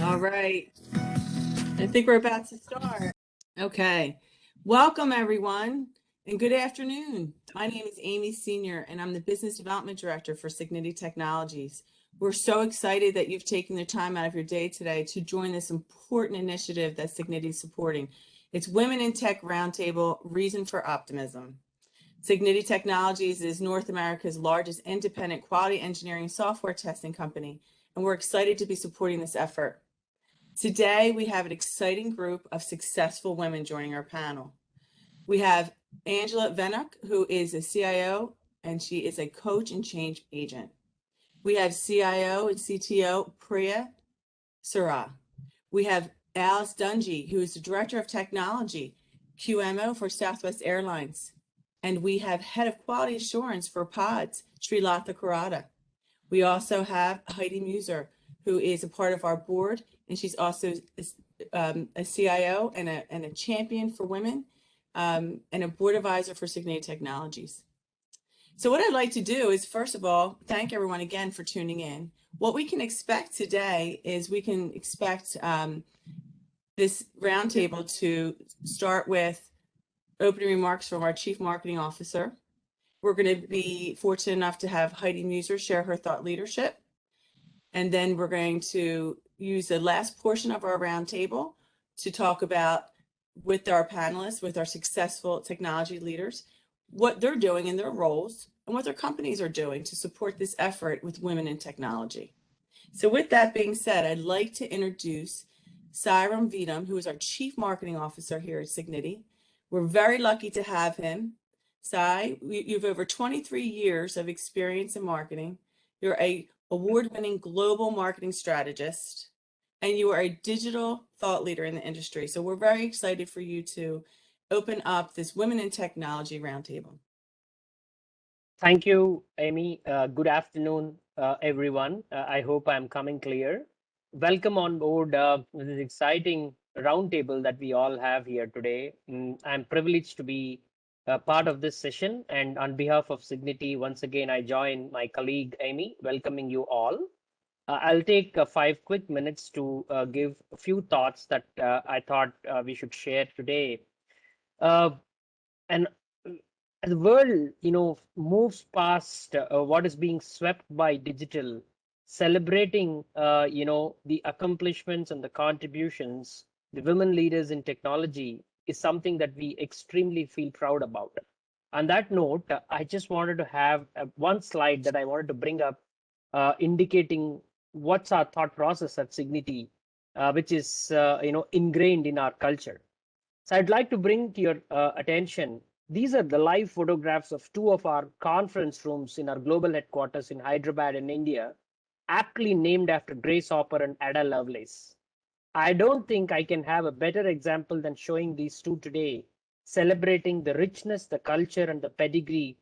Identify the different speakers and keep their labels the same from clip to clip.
Speaker 1: All right. I think we're about to start. Okay. Welcome, everyone, and good afternoon. My name is Amy Senior, and I'm the Business Development Director for Cigniti Technologies. We're so excited that you've taken the time out of your day today to join this important initiative that Cigniti is supporting. It's Women in Tech Roundtable, Reason for Optimism. Cigniti Technologies is North America's largest independent quality engineering software testing company, and we're excited to be supporting this effort. Today, we have an exciting group of successful women joining our panel. We have Angela Vinnick, who is a CIO, and she is a coach and change agent. We have CIO and CTO Priya Sura. We have Alice Dungy, who is the Director of Technology, QMO for Southwest Airlines. And we have Head of Quality Assurance for Pods, Srilatha Kurata. We also have Heidi Muser, who is a part of our board, and she's also a CIO and a champion for women and a board advisor for Cigniti Technologies. So what I'd like to do is, first of all, thank everyone again for tuning in. What we can expect today is we can expect this roundtable to start with opening remarks from our Chief Marketing Officer. We're going to be fortunate enough to have Heidi Muser share her thought leadership. And then we're going to use the last portion of our roundtable to talk about, with our panelists, with our successful technology leaders, what they're doing in their roles and what their companies are doing to support this effort with women in technology. So with that being said, I'd like to introduce Sairam Vidam, who is our Chief Marketing Officer here at Cigniti. We're very lucky to have him. Sai, you've over 23 years of experience in marketing. You're a award-winning global marketing strategist, and you are a digital thought leader in the industry. So we're very excited for you to open up this Women in Technology Roundtable.
Speaker 2: Thank you, Amy. Good afternoon, everyone. I hope I'm coming clear. Welcome on board this exciting roundtable that we all have here today. I'm privileged to be part of this session, and on behalf of Cigniti, once again, I join my colleague Amy, welcoming you all. I'll take 5 quick minutes to give a few thoughts that I thought we should share today. And as the world, moves past what is being swept by digital, celebrating, the accomplishments and the contributions the women leaders in technology is something that we extremely feel proud about. On that note, I just wanted to have one slide that I wanted to bring up, indicating what's our thought process at Cigniti, which is ingrained in our culture. So I'd like to bring to your attention, these are the live photographs of 2 of our conference rooms in our global headquarters in Hyderabad in India, aptly named after Grace Hopper and Ada Lovelace. I don't think I can have a better example than showing these 2 today, celebrating the richness, the culture, and the pedigree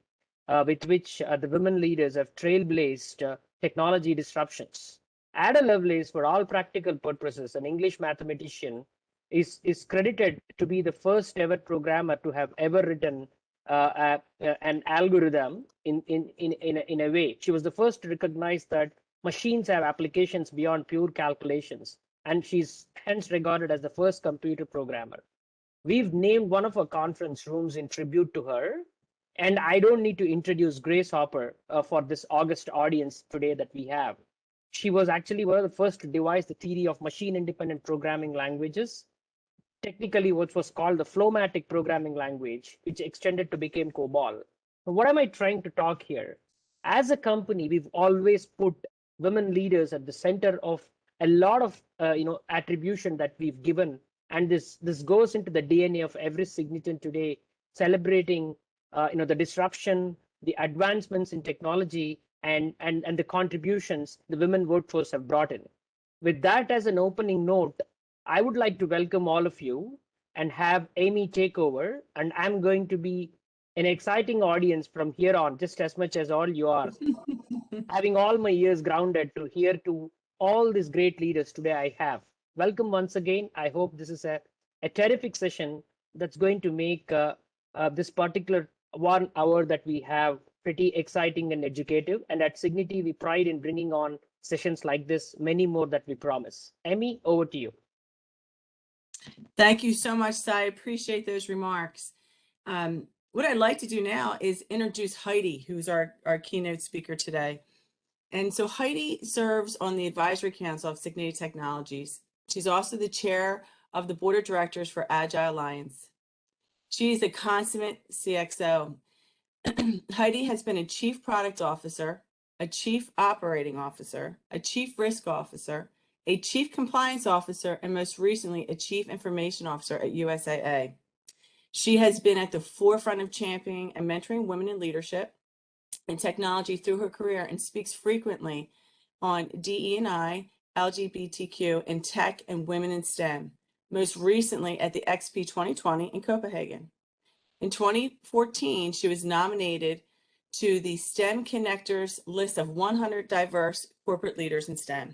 Speaker 2: with which the women leaders have trailblazed technology disruptions. Ada Lovelace, for all practical purposes, an English mathematician, is credited to be the first ever programmer to have ever written an algorithm in a way. She was the first to recognize that machines have applications beyond pure calculations, and she's hence regarded as the first computer programmer. We've named one of our conference rooms in tribute to her, and I don't need to introduce Grace Hopper for this august audience today that we have. She was actually one of the first to devise the theory of machine-independent programming languages, technically what was called the Flowmatic programming language, which extended to become COBOL. So what am I trying to talk here? As a company, we've always put women leaders at the center of a lot of attribution that we've given, and this goes into the DNA of every Cignitan today, celebrating the disruption, the advancements in technology, and the contributions the women workforce have brought in. With that as an opening note, I would like to welcome all of you and have Amy take over, and I'm going to be an exciting audience from here on, just as much as all you are. Having all my ears grounded to hear to all these great leaders today I have. Welcome once again. I hope this is a terrific session that's going to make this particular 1 hour that we have pretty exciting and educative. And at Cigniti, we pride in bringing on sessions like this, many more that we promise. Amy, over to you.
Speaker 1: Thank you so much, Sai. I appreciate those remarks. What I'd like to do now is introduce Heidi, who's our keynote speaker today. And so Heidi serves on the advisory council of Cigniti Technologies. She's also the chair of the board of directors for Agile Alliance. She's a consummate CXO. Heidi has been a chief product officer, a chief operating officer, a chief risk officer, a chief compliance officer, and most recently, a chief information officer at USAA. She has been at the forefront of championing and mentoring women in leadership and technology through her career and speaks frequently on DE&I, LGBTQ, and tech and women in STEM, most recently at the XP 2020 in Copenhagen. In 2014, she was nominated to the STEM Connectors list of 100 diverse corporate leaders in STEM.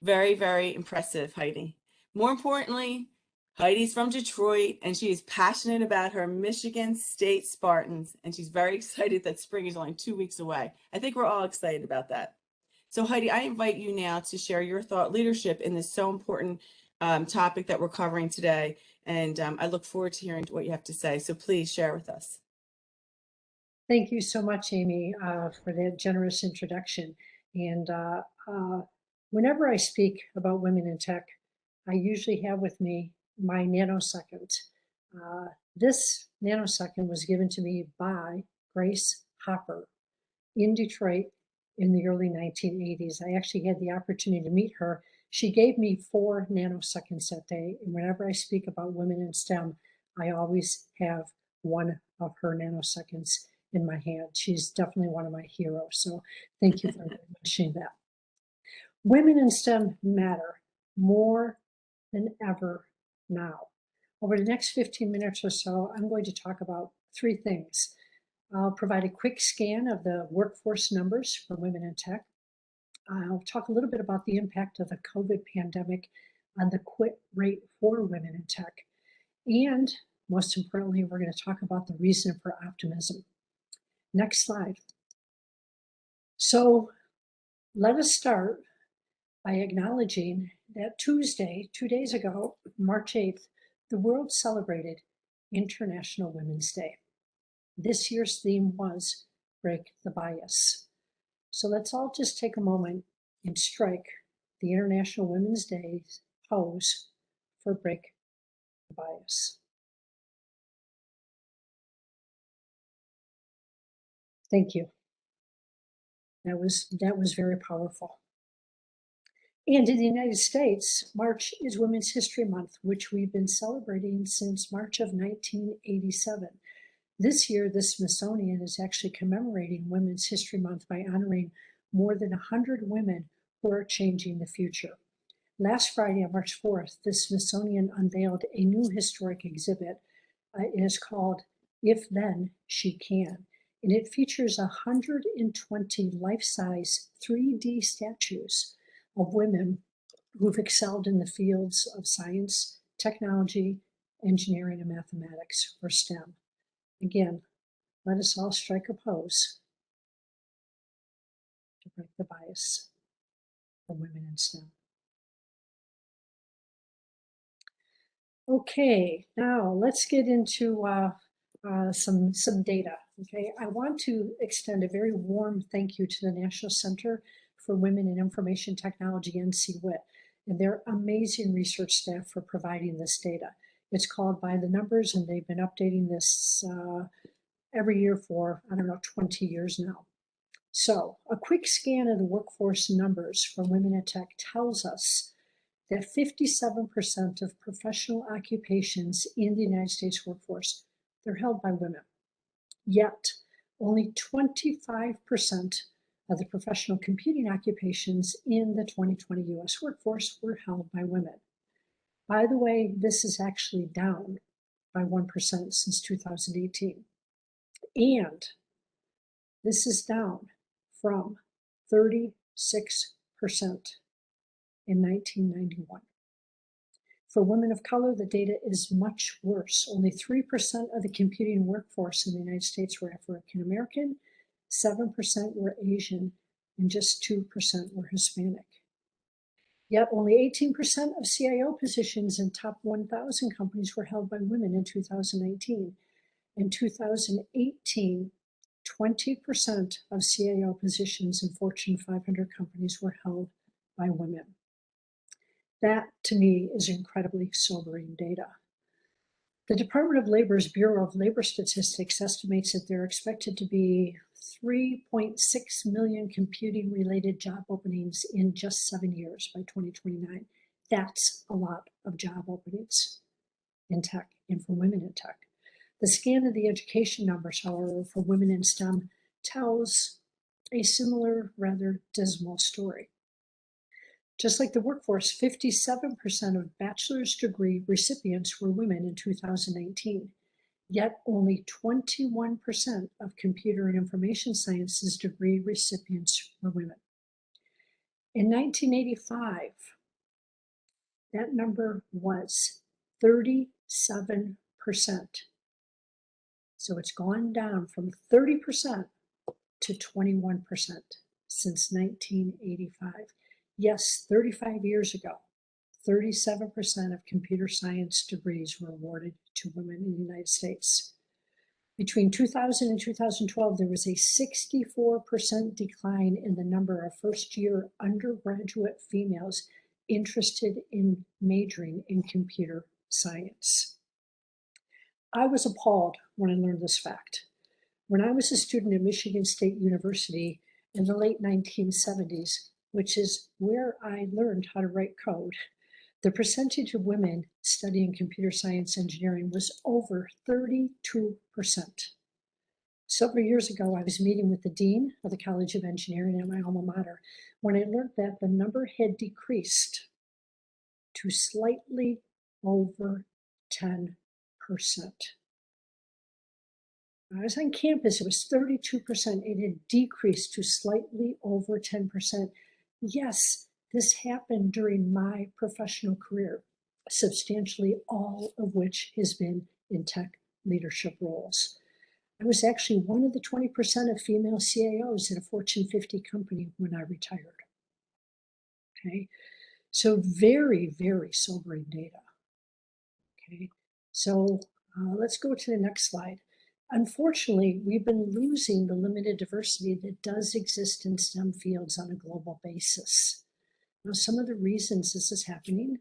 Speaker 1: Very, very impressive, Heidi. More importantly, Heidi's from Detroit, and she is passionate about her Michigan State Spartans, and she's very excited that spring is only 2 weeks away. I think we're all excited about that. So Heidi, I invite you now to share your thought leadership in this so important topic that we're covering today, and I look forward to hearing what you have to say. So please share with us.
Speaker 3: Thank you so much, Amy, for that generous introduction. And whenever I speak about women in tech, I usually have with me my nanosecond. This nanosecond was given to me by Grace Hopper in Detroit in the early 1980s. I actually had the opportunity to meet her. She gave me 4 nanoseconds that day. And whenever I speak about women in STEM, I always have one of her nanoseconds in my hand. She's definitely one of my heroes. So thank you for mentioning that. Women in STEM matter more than ever now. Over the next 15 minutes or so, I'm going to talk about 3 things. I'll provide a quick scan of the workforce numbers for women in tech. I'll talk a little bit about the impact of the COVID pandemic on the quit rate for women in tech. And most importantly, we're going to talk about the reason for optimism. Next slide. So let us start by acknowledging that Tuesday, 2 days ago, March 8th, the world celebrated International Women's Day. This year's theme was Break the Bias. So let's all just take a moment and strike the International Women's Day pose for Break the Bias. Thank you. That was very powerful. And in the United States, March is Women's History Month, which we've been celebrating since March of 1987. This year, the Smithsonian is actually commemorating Women's History Month by honoring more than 100 women who are changing the future. Last Friday, on March 4th, the Smithsonian unveiled a new historic exhibit. It is called If Then She Can, and it features 120 life-size 3D statues of women who've excelled in the fields of science, technology, engineering, and mathematics, or STEM. Again, let us all strike a pose to break the bias for women in STEM. Okay, now let's get into some data. Okay, I want to extend a very warm thank you to the National Center for Women in Information Technology, NCWIT, and their amazing research staff for providing this data. It's called By the Numbers, and they've been updating this every year for, 20 years now. So a quick scan of the workforce numbers for women in tech tells us that 57% of professional occupations in the United States workforce, they're held by women. Yet, only 25% of the professional computing occupations in the 2020 US workforce were held by women. By the way, this is actually down by 1% since 2018. And this is down from 36% in 1991. For women of color, the data is much worse. Only 3% of the computing workforce in the United States were African American, 7% were Asian, and just 2% were Hispanic. Yet only 18% of CIO positions in top 1,000 companies were held by women in 2019. In 2018, 20% of CIO positions in Fortune 500 companies were held by women. That, to me, is incredibly sobering data. The Department of Labor's Bureau of Labor Statistics estimates that there are expected to be 3.6 million computing-related job openings in just 7 years by 2029. That's a lot of job openings in tech and for women in tech. The scan of the education numbers, however, for women in STEM tells a similar, rather dismal story. Just like the workforce, 57% of bachelor's degree recipients were women in 2019, yet only 21% of computer and information sciences degree recipients were women. In 1985, that number was 37%. So it's gone down from 30% to 21% since 1985. Yes, 35 years ago, 37% of computer science degrees were awarded to women in the United States. Between 2000 and 2012, there was a 64% decline in the number of first-year undergraduate females interested in majoring in computer science. I was appalled when I learned this fact. When I was a student at Michigan State University in the late 1970s, which is where I learned how to write code, the percentage of women studying computer science engineering was over 32%. Several years ago, I was meeting with the dean of the College of Engineering at my alma mater when I learned that the number had decreased to slightly over 10%. When I was on campus, it was 32%. It had decreased to slightly over 10%. Yes, this happened during my professional career, substantially all of which has been in tech leadership roles. I was actually one of the 20% of female CIOs at a Fortune 50 company when I retired. Okay, so very, very sobering data. Okay, so let's go to the next slide. Unfortunately, we've been losing the limited diversity that does exist in STEM fields on a global basis. Now, some of the reasons this is happening,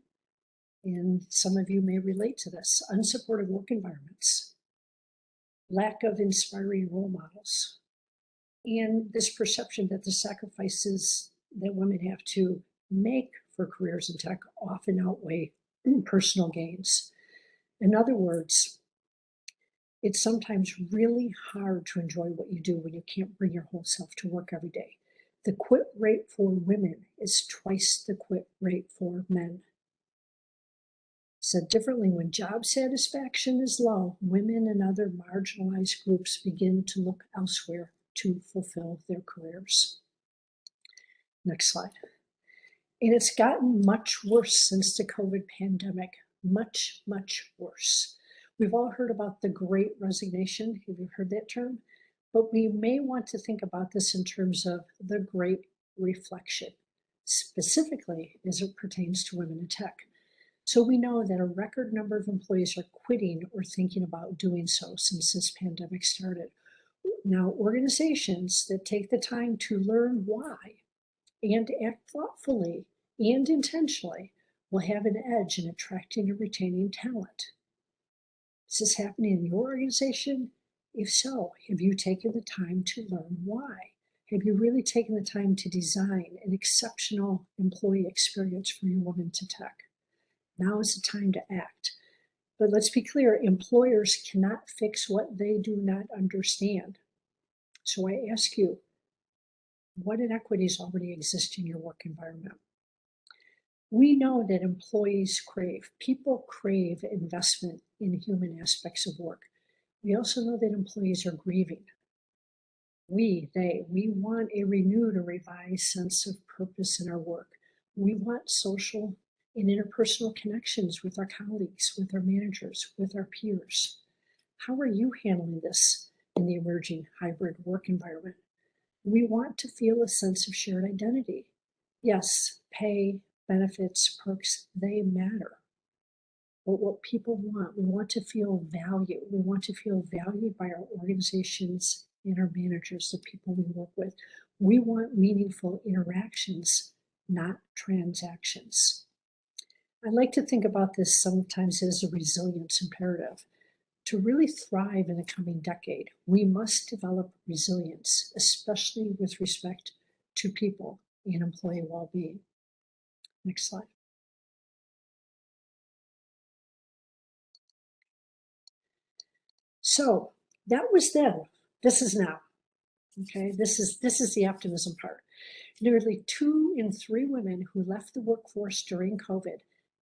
Speaker 3: and some of you may relate to this: unsupported work environments, lack of inspiring role models, and this perception that the sacrifices that women have to make for careers in tech often outweigh personal gains. In other words, it's sometimes really hard to enjoy what you do when you can't bring your whole self to work every day. The quit rate for women is twice the quit rate for men. Said differently, when job satisfaction is low, women and other marginalized groups begin to look elsewhere to fulfill their careers. Next slide. And it's gotten much worse since the COVID pandemic, much, much worse. We've all heard about the Great Resignation. Have you heard that term? But we may want to think about this in terms of the Great Reflection, specifically as it pertains to women in tech. So we know that a record number of employees are quitting or thinking about doing so since this pandemic started. Now, organizations that take the time to learn why and act thoughtfully and intentionally will have an edge in attracting and retaining talent. Is this happening in your organization? If so, have you taken the time to learn why? Have you really taken the time to design an exceptional employee experience for your women to tech? Now is the time to act. But let's be clear, employers cannot fix what they do not understand. So I ask you, what inequities already exist in your work environment? We know that employees crave, people crave investment in human aspects of work. We also know that employees are grieving. We want a renewed or revised sense of purpose in our work. We want social and interpersonal connections with our colleagues, with our managers, with our peers. How are you handling this in the emerging hybrid work environment? We want to feel a sense of shared identity. Yes, pay, benefits, perks, they matter. But what people want, we want to feel value. We want to feel valued by our organizations and our managers, the people we work with. We want meaningful interactions, not transactions. I like to think about this sometimes as a resilience imperative. To really thrive in the coming decade, we must develop resilience, especially with respect to people and employee well-being. Next slide. So that was then. This is now. Okay, this is the optimism part. Nearly 2 in 3 women who left the workforce during COVID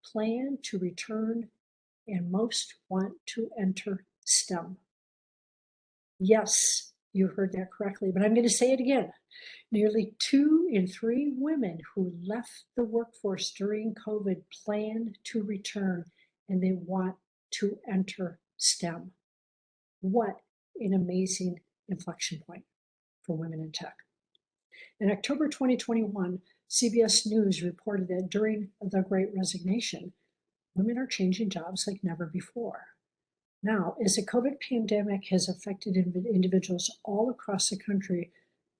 Speaker 3: plan to return, and most want to enter STEM. Yes, you heard that correctly, but I'm going to say it again. Nearly 2 in 3 women who left the workforce during COVID plan to return, and they want to enter STEM. What an amazing inflection point for women in tech. In October 2021, CBS News reported that during the Great Resignation, women are changing jobs like never before. Now, as the COVID pandemic has affected individuals all across the country,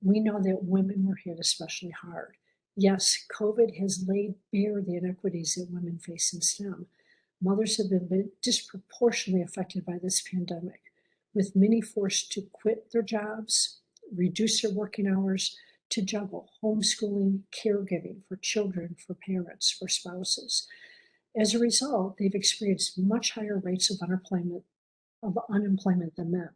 Speaker 3: we know that women were hit especially hard. Yes, COVID has laid bare the inequities that women face in STEM. Mothers have been disproportionately affected by this pandemic, with many forced to quit their jobs, reduce their working hours, to juggle homeschooling, caregiving for children, for parents, for spouses. As a result, they've experienced much higher rates of unemployment than men.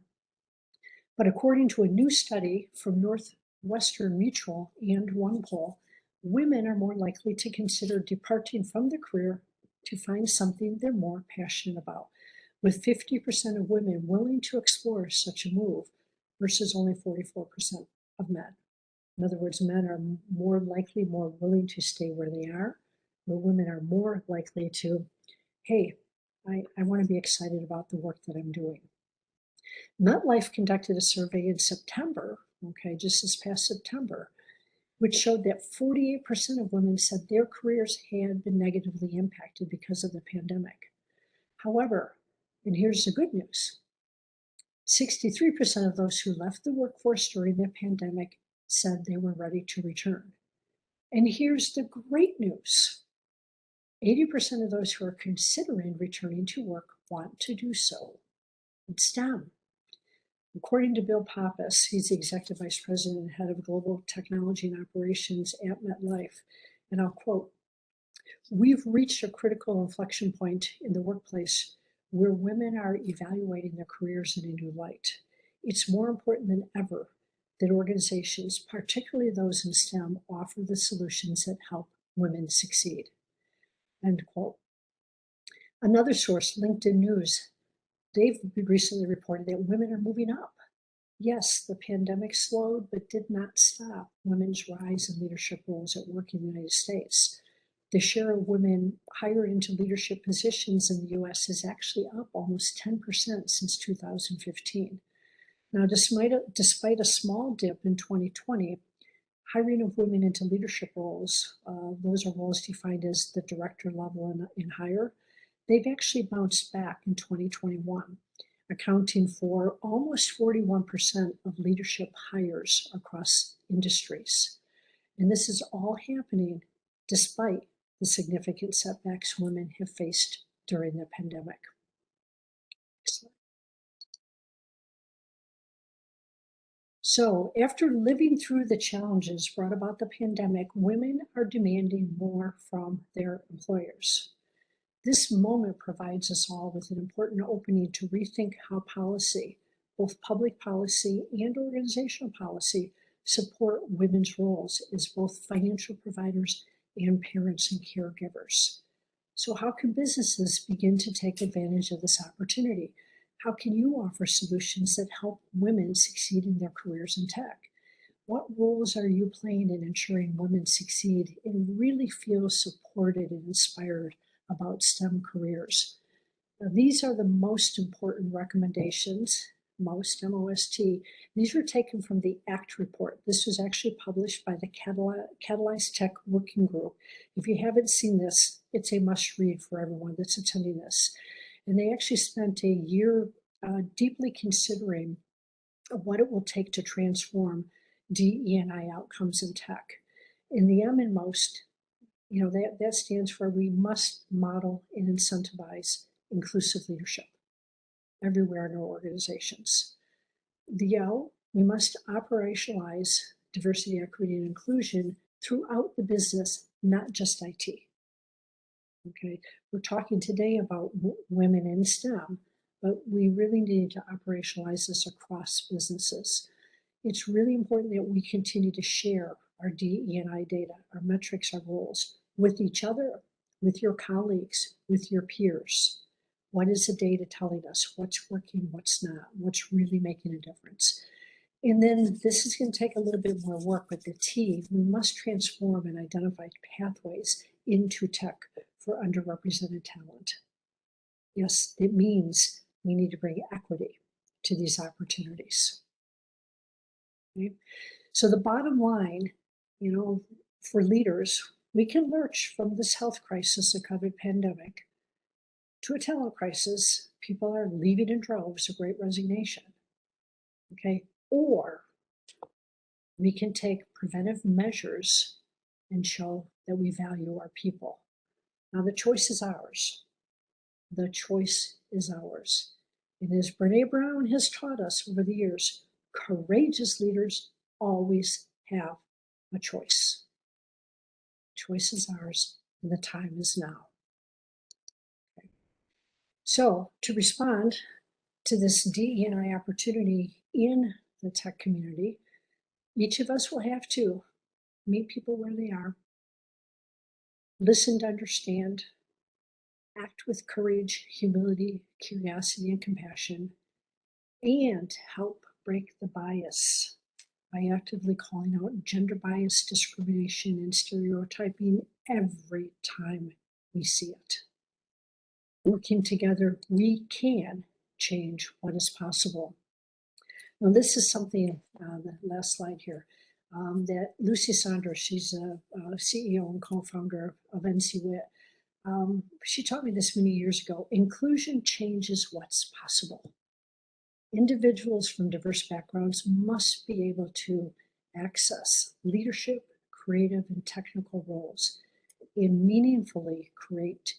Speaker 3: But according to a new study from Northwestern Mutual and OnePoll, women are more likely to consider departing from the career to find something they're more passionate about, with 50% of women willing to explore such a move versus only 44% of men. In other words, men are more willing to stay where they are, where women are more likely to, hey, I want to be excited about the work that I'm doing. MetLife conducted a survey in September, just this past September, which showed that 48% of women said their careers had been negatively impacted because of the pandemic. However, and here's the good news, 63% of those who left the workforce during the pandemic said they were ready to return. And here's the great news. 80% of those who are considering returning to work want to do so in STEM. According to Bill Pappas, he's the Executive Vice President and Head of Global Technology and Operations at MetLife, and I'll quote, "We've reached a critical inflection point in the workplace where women are evaluating their careers in a new light. It's more important than ever that organizations, particularly those in STEM, offer the solutions that help women succeed." End quote. Another source, LinkedIn News, they've recently reported that women are moving up. Yes, the pandemic slowed, but did not stop women's rise in leadership roles at work in the United States. The share of women hired into leadership positions in the US is actually up almost 10% since 2015. Now, despite a small dip in 2020, hiring of women into leadership roles, those are roles defined as the director level and higher, they've actually bounced back in 2021, accounting for almost 41% of leadership hires across industries. And this is all happening despite the significant setbacks women have faced during the pandemic. Excellent. So after living through the challenges brought about the pandemic, women are demanding more from their employers. This moment provides us all with an important opening to rethink how policy, both public policy and organizational policy, support women's roles as both financial providers and parents and caregivers. So how can businesses begin to take advantage of this opportunity? How can you offer solutions that help women succeed in their careers in tech? What roles are you playing in ensuring women succeed and really feel supported and inspired about STEM careers? Now, these are the most important recommendations most, M-O-S-T. These were taken from the ACT report. This was actually published by the Catalyze Tech Working Group. If you haven't seen this, it's a must read for everyone that's attending this. And they actually spent a year deeply considering what it will take to transform DE&I outcomes in tech. In the M in most, that stands for we must model and incentivize inclusive leadership everywhere in our organizations. The L, we must operationalize diversity, equity, and inclusion throughout the business, not just IT. Okay, we're talking today about women in STEM, but we really need to operationalize this across businesses. It's really important that we continue to share our DE&I data, our metrics, our goals with each other, with your colleagues, with your peers. What is the data telling us? What's working, what's not, what's really making a difference? And then this is going to take a little bit more work with the T. We must transform and identify pathways into tech for underrepresented talent. Yes, it means we need to bring equity to these opportunities. Okay? So the bottom line, for leaders, we can lurch from this health crisis, the COVID pandemic, to a talent crisis. People are leaving in droves, a great resignation. Okay, or we can take preventive measures and show that we value our people. Now the choice is ours. The choice is ours. And as Brene Brown has taught us over the years, courageous leaders always have a choice. Choice is ours, and the time is now. Okay. So to respond to this DE&I opportunity in the tech community, each of us will have to meet people where they are, listen to understand, act with courage, humility, curiosity, and compassion, and help break the bias by actively calling out gender bias, discrimination, and stereotyping every time we see it. Working together, we can change what is possible. Now, this is something, the last slide here, that Lucy Saunders, she's a CEO and co-founder of NCWIT. She taught me this many years ago. Inclusion changes what's possible. Individuals from diverse backgrounds must be able to access leadership, creative, and technical roles and meaningfully create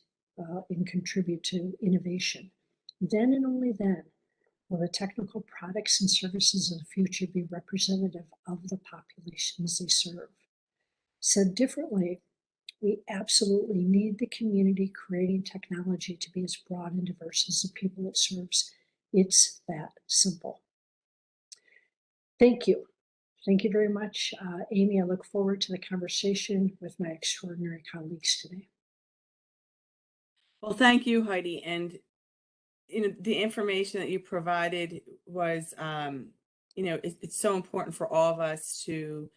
Speaker 3: and contribute to innovation. Then and only then will the technical products and services of the future be representative of the populations they serve. Said differently, we absolutely need the community creating technology to be as broad and diverse as the people it serves. It's that simple. Thank you. Thank you very much, Amy. I look forward to the conversation with my extraordinary colleagues today.
Speaker 1: Well, thank you, Heidi. And the information that you provided was, it's so important for all of us to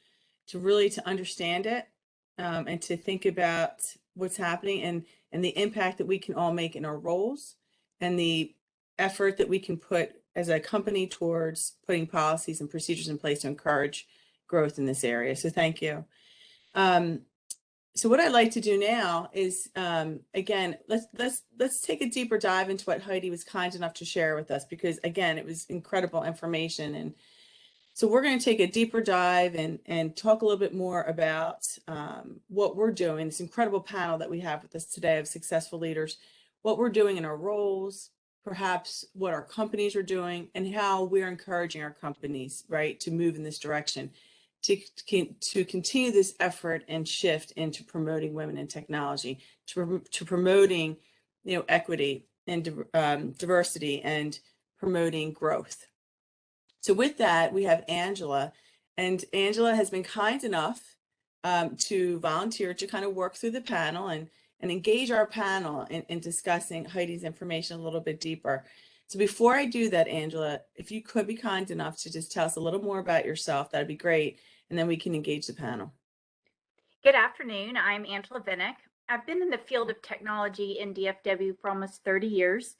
Speaker 1: really to understand it and to think about what's happening and the impact that we can all make in our roles and the effort that we can put as a company towards putting policies and procedures in place to encourage growth in this area. So thank you. So what I'd like to do now is, again, let's take a deeper dive into what Heidi was kind enough to share with us, because again, it was incredible information. And so we're going to take a deeper dive and talk a little bit more about what we're doing, this incredible panel that we have with us today of successful leaders, what we're doing in our roles, perhaps what our companies are doing, and how we're encouraging our companies, right, to move in this direction, to continue this effort and shift into promoting women in technology, to promoting, equity and diversity and promoting growth. So with that, we have Angela, and Angela has been kind enough to volunteer to kind of work through the panel and engage our panel in discussing Heidi's information a little bit deeper. So before I do that, Angela, if you could be kind enough to just tell us a little more about yourself, that'd be great. And then we can engage the panel.
Speaker 4: Good afternoon. I'm Angela Vinnick. I've been in the field of technology in DFW for almost 30 years.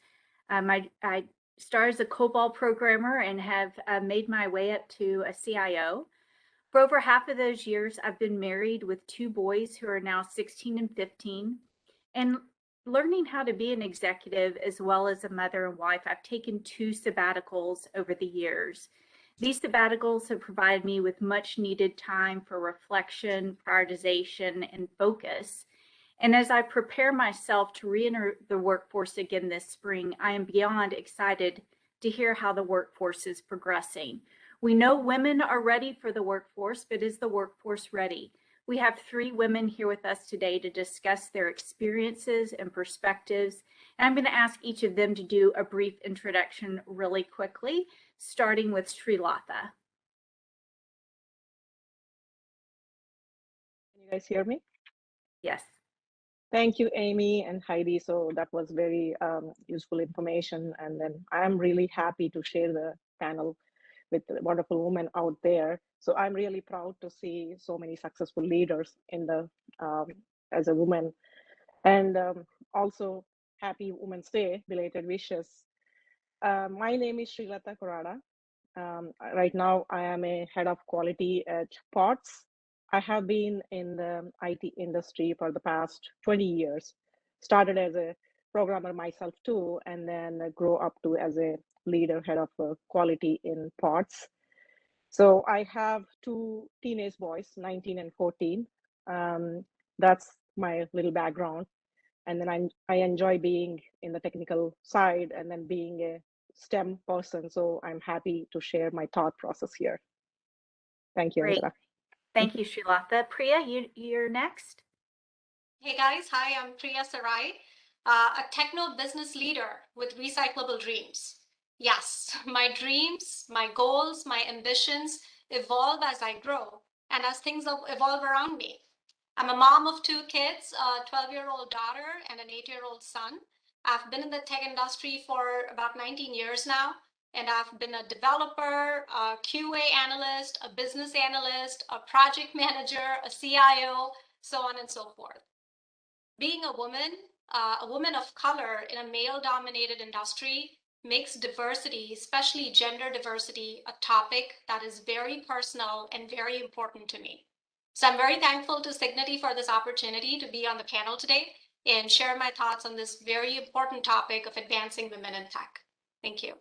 Speaker 4: I started as a COBOL programmer and have made my way up to a CIO. For over half of those years, I've been married with 2 boys who are now 16 and 15. And learning how to be an executive as well as a mother and wife, I've taken 2 sabbaticals over the years. These sabbaticals have provided me with much needed time for reflection, prioritization, and focus. And as I prepare myself to re-enter the workforce again this spring, I am beyond excited to hear how the workforce is progressing. We know women are ready for the workforce, but is the workforce ready? We have 3 women here with us today to discuss their experiences and perspectives. And I'm going to ask each of them to do a brief introduction really quickly, starting with Srilata.
Speaker 5: Can you guys hear me?
Speaker 4: Yes.
Speaker 5: Thank you, Amy and Heidi. So that was very useful information. And then I'm really happy to share the panel with the wonderful women out there. So I'm really proud to see so many successful leaders in the as a woman. And also happy Women's Day, belated wishes. My name is Srilata Kurada. Right now, I am a head of quality at POTS. I have been in the IT industry for the past 20 years. Started as a programmer myself too, and then grew up to as a leader head of quality in POTS. So I have 2 teenage boys, 19 and 14. That's my little background. And then I enjoy being in the technical side and then being a STEM person. So I'm happy to share my thought process here. Thank you,
Speaker 4: Great.
Speaker 5: Angela.
Speaker 4: Thank you, Srilata. Priya, you're next.
Speaker 6: Hey guys, hi, I'm Priya Sarai, a techno business leader with recyclable dreams. Yes, my dreams, my goals, my ambitions evolve as I grow and as things evolve around me. I'm a mom of 2 kids, a 12-year-old daughter and an 8-year-old son. I've been in the tech industry for about 19 years now. And I've been a developer, a QA analyst, a business analyst, a project manager, a CIO, so on and so forth. Being a woman of color in a male-dominated industry makes diversity, especially gender diversity, a topic that is very personal and very important to me. So I'm very thankful to Cigniti for this opportunity to be on the panel today and share my thoughts on this very important topic of advancing women in tech. Thank you.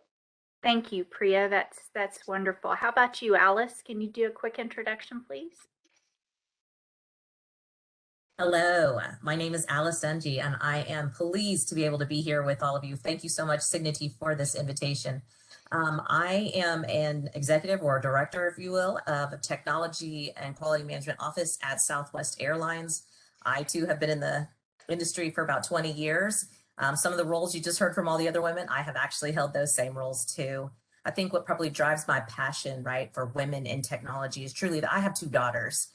Speaker 4: Thank you, Priya. That's wonderful. How about you, Alice? Can you do a quick introduction, please?
Speaker 7: Hello, my name is Alice Sanji, and I am pleased to be able to be here with all of you. Thank you so much, Cigniti, for this invitation. I am an executive or director, if you will, of a technology and quality management office at Southwest Airlines. I too have been in the industry for about 20 years. Some of the roles you just heard from all the other women, I have actually held those same roles too. I think what probably drives my passion, right, for women in technology is truly that I have 2 daughters.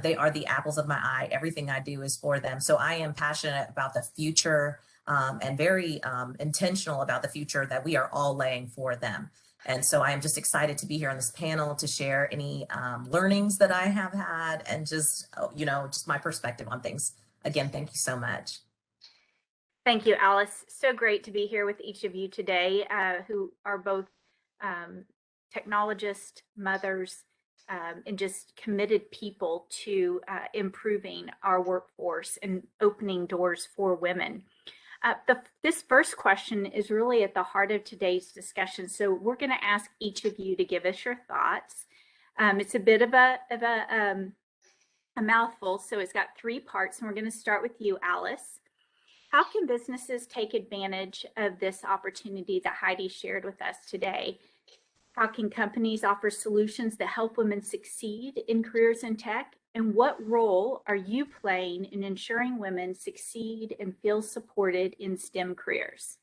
Speaker 7: They are the apples of my eye. Everything I do is for them. So I am passionate about the future and very intentional about the future that we are all laying for them. And so I am just excited to be here on this panel to share any learnings that I have had and just, just my perspective on things. Again, thank you so much.
Speaker 4: Thank you, Alice. So great to be here with each of you today who are both technologists, mothers, and just committed people to improving our workforce and opening doors for women. This first question is really at the heart of today's discussion. So we're going to ask each of you to give us your thoughts. It's a bit of a mouthful, so it's got 3 parts, and we're going to start with you, Alice. How can businesses take advantage of this opportunity that Heidi shared with us today? How can companies offer solutions that help women succeed in careers in tech? And what role are you playing in ensuring women succeed and feel supported in STEM careers?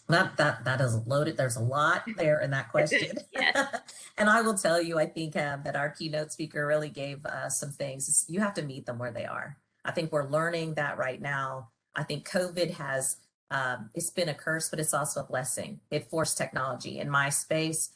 Speaker 7: That is loaded. There's a lot there in that question.
Speaker 4: Yes.
Speaker 7: And I will tell you, I think that our keynote speaker really gave some things. You have to meet them where they are. I think we're learning that right now. I think COVID has, it's been a curse, but it's also a blessing. It forced technology. In my space,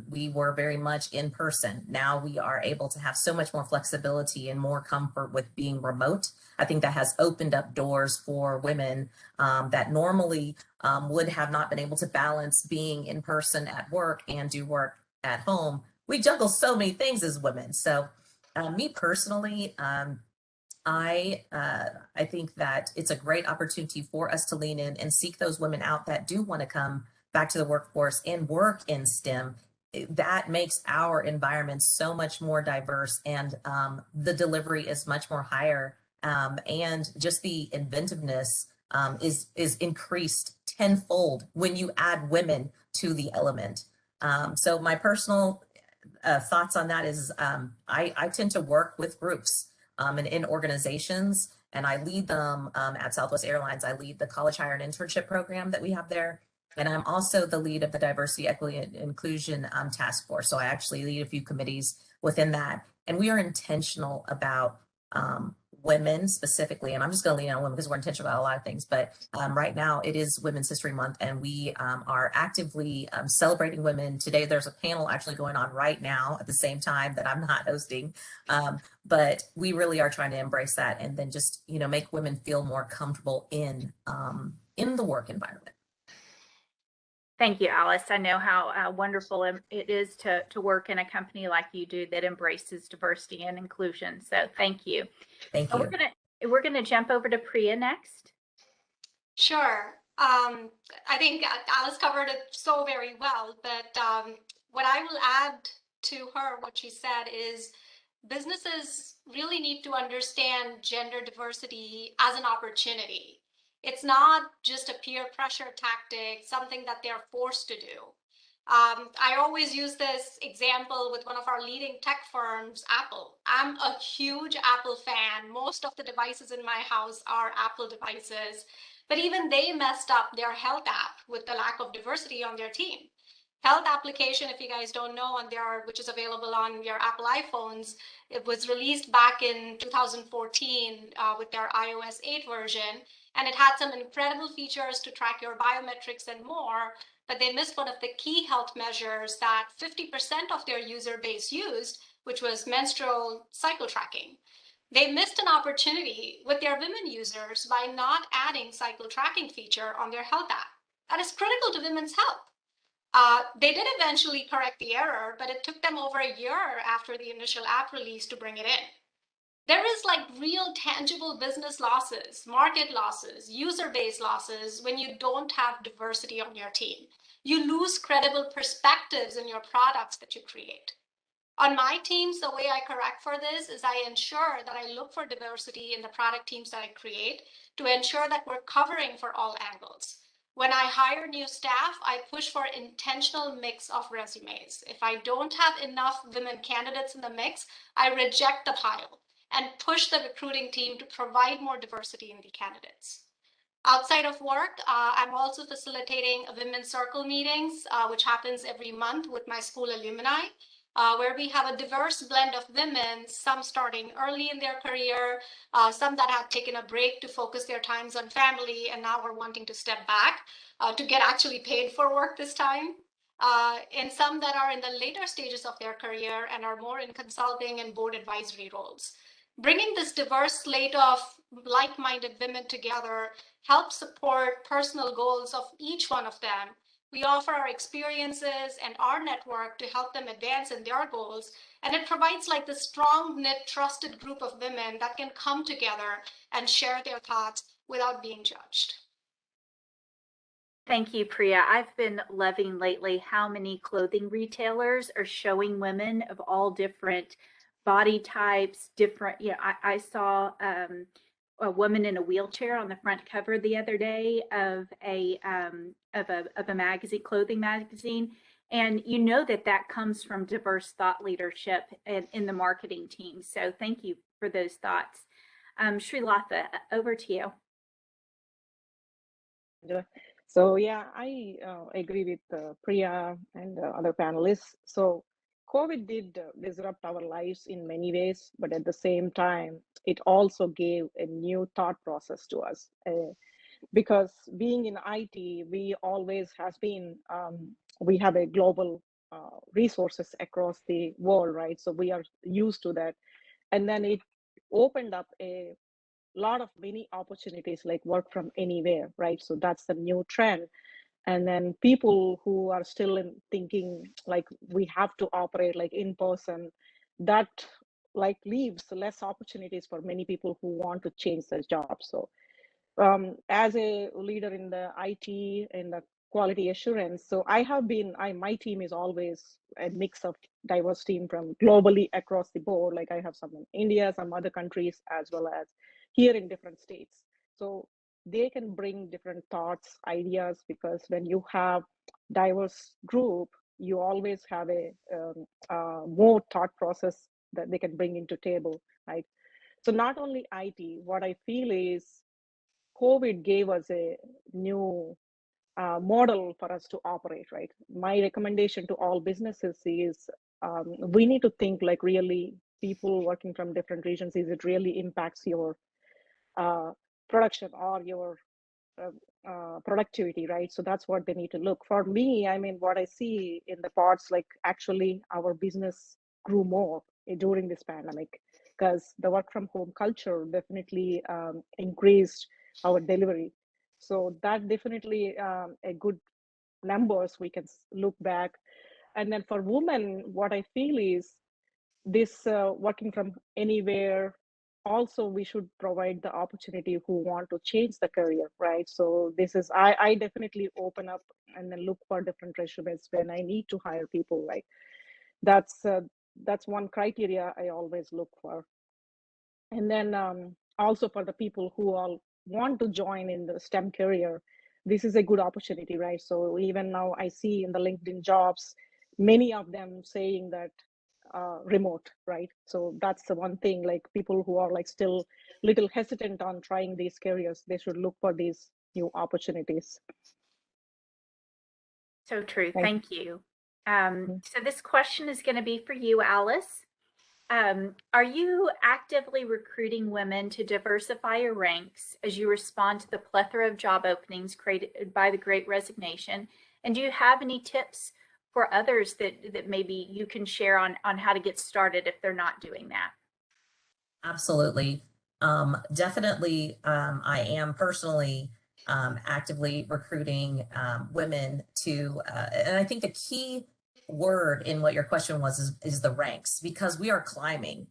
Speaker 7: we were very much in person. Now we are able to have so much more flexibility and more comfort with being remote. I think that has opened up doors for women that normally would have not been able to balance being in person at work and do work at home. We juggle so many things as women. So me personally, I think that it's a great opportunity for us to lean in and seek those women out that do want to come back to the workforce and work in STEM. That makes our environment so much more diverse, and the delivery is much more higher, and just the inventiveness is increased tenfold when you add women to the element. So my personal thoughts on that is I tend to work with groups and in organizations, and I lead them at Southwest Airlines. I lead the college hire and internship program that we have there. And I'm also the lead of the Diversity, Equity, and Inclusion Task Force. So I actually lead a few committees within that. And we are intentional about women specifically, and I'm just going to lean on women because we're intentional about a lot of things. But right now it is Women's History Month, and we are actively celebrating women. Today there's a panel actually going on right now at the same time that I'm not hosting. But we really are trying to embrace that, and then just, you know, make women feel more comfortable in the work environment.
Speaker 4: Thank you, Alice. I know how wonderful it is to work in a company like you do that embraces diversity and inclusion. So thank you.
Speaker 7: Thank you.
Speaker 4: We're gonna jump over to Priya next.
Speaker 6: Sure. I think Alice covered it so very well, but what I will add to her, what she said, is businesses really need to understand gender diversity as an opportunity. It's not just a peer pressure tactic, something that they're forced to do. I always use this example with one of our leading tech firms, Apple. I'm a huge Apple fan. Most of the devices in my house are Apple devices, but even they messed up their health app with the lack of diversity on their team. Health application, if you guys don't know, which is available on your Apple iPhones, it was released back in 2014 with their iOS 8 version, and it had some incredible features to track your biometrics and more, but they missed one of the key health measures that 50% of their user base used, which was menstrual cycle tracking. They missed an opportunity with their women users by not adding cycle tracking feature on their health app. That is critical to women's health. They did eventually correct the error, but it took them over a year after the initial app release to bring it in. There is like real tangible business losses, market losses, user base losses when you don't have diversity on your team. You lose credible perspectives in your products that you create. On my teams, the way I correct for this is I ensure that I look for diversity in the product teams that I create to ensure that we're covering for all angles. When I hire new staff, I push for intentional mix of resumes. If I don't have enough women candidates in the mix, I reject the pile and push the recruiting team to provide more diversity in the candidates. Outside of work, I'm also facilitating Women's Circle meetings, which happens every month with my school alumni, where we have a diverse blend of women, some starting early in their career, some that have taken a break to focus their times on family, and now are wanting to step back to get actually paid for work this time. And some that are in the later stages of their career and are more in consulting and board advisory roles. Bringing this diverse slate of like-minded women together helps support personal goals of each one of them. We offer our experiences and our network to help them advance in their goals. And it provides like the strong knit, trusted group of women that can come together and share their thoughts without being judged.
Speaker 4: Thank you, Priya. I've been loving lately how many clothing retailers are showing women of all different body types, different, I saw a woman in a wheelchair on the front cover the other day of a magazine, clothing magazine. And you know that comes from diverse thought leadership in the marketing team. So thank you for those thoughts. Srilatha, over to you.
Speaker 5: So yeah, I agree with Priya and other panelists. So COVID did disrupt our lives in many ways, but at the same time, it also gave a new thought process to us. Because being in IT, we always has been, we have a global resources across the world, right? So we are used to that. And then it opened up a lot of many opportunities like work from anywhere, right? So that's the new trend. And then people who are still in thinking like we have to operate like in person, that like leaves less opportunities for many people who want to change their jobs. So as a leader in the IT and the quality assurance, so my team is always a mix of diverse team from globally across the board. Like I have some in India, some other countries, as well as here in different states. So they can bring different thoughts, ideas, because when you have diverse group, you always have a more thought process that they can bring into table, right? So not only IT, what I feel is COVID gave us a new model for us to operate, right? My recommendation to all businesses is we need to think like really people working from different regions, is it really impacts your production or your productivity, right? So that's what they need to look. For me, I mean, what I see in the parts, like actually our business grew more during this pandemic because the work from home culture definitely increased our delivery. So that definitely a good numbers we can look back. And then for women, what I feel is this working from anywhere, also we should provide the opportunity who want to change the career, right? So this is I definitely open up and then look for different resumes when I need to hire people, right? That's one criteria I always look for. And then also for the people who all want to join in the STEM career, this is a good opportunity, right? So even now I see in the LinkedIn jobs, many of them saying that remote, right? So that's the one thing, like people who are like still little hesitant on trying these careers, they should look for these new opportunities.
Speaker 4: So true.
Speaker 5: Thank
Speaker 4: Thank you. So this question is going to be for you, Alice. Are you actively recruiting women to diversify your ranks as you respond to the plethora of job openings created by the Great Resignation? And do you have any tips for others that maybe you can share on how to get started if they're not doing that?
Speaker 7: Absolutely. Definitely, I am personally actively recruiting women to, and I think the key word in what your question was is the ranks, because we are climbing.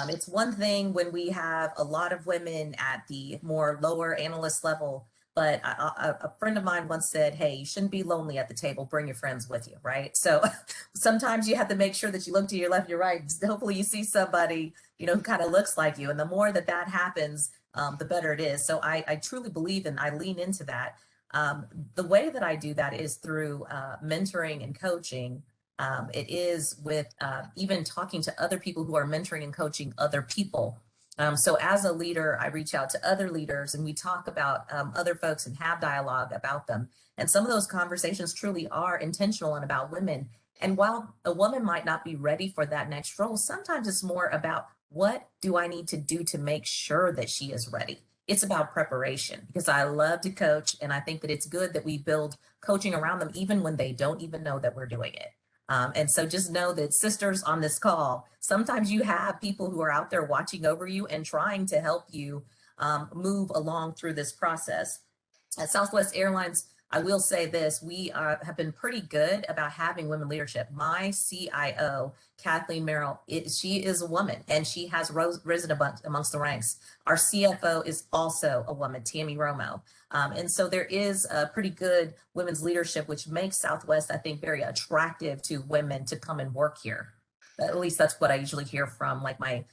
Speaker 7: It's one thing when we have a lot of women at the more lower analyst level, but a friend of mine once said, hey, you shouldn't be lonely at the table, bring your friends with you, right? So sometimes you have to make sure that you look to your left, your right. Hopefully you see somebody, you know, who kind of looks like you. And the more that happens, the better it is. So I truly believe and I lean into that. The way that I do that is through mentoring and coaching. It is with even talking to other people who are mentoring and coaching other people. So as a leader, I reach out to other leaders and we talk about other folks and have dialogue about them. And some of those conversations truly are intentional and about women. And while a woman might not be ready for that next role, sometimes it's more about what do I need to do to make sure that she is ready? It's about preparation, because I love to coach. And I think that it's good that we build coaching around them, even when they don't even know that we're doing it. And so just know that, sisters on this call, sometimes you have people who are out there watching over you and trying to help you move along through this process. At Southwest Airlines, I will say this, we have been pretty good about having women leadership. My CIO, Kathleen Merrill, she is a woman and she has risen amongst the ranks. Our CFO is also a woman, Tammy Romo. And so there is a pretty good women's leadership, which makes Southwest, I think, very attractive to women to come and work here. At least that's what I usually hear from like my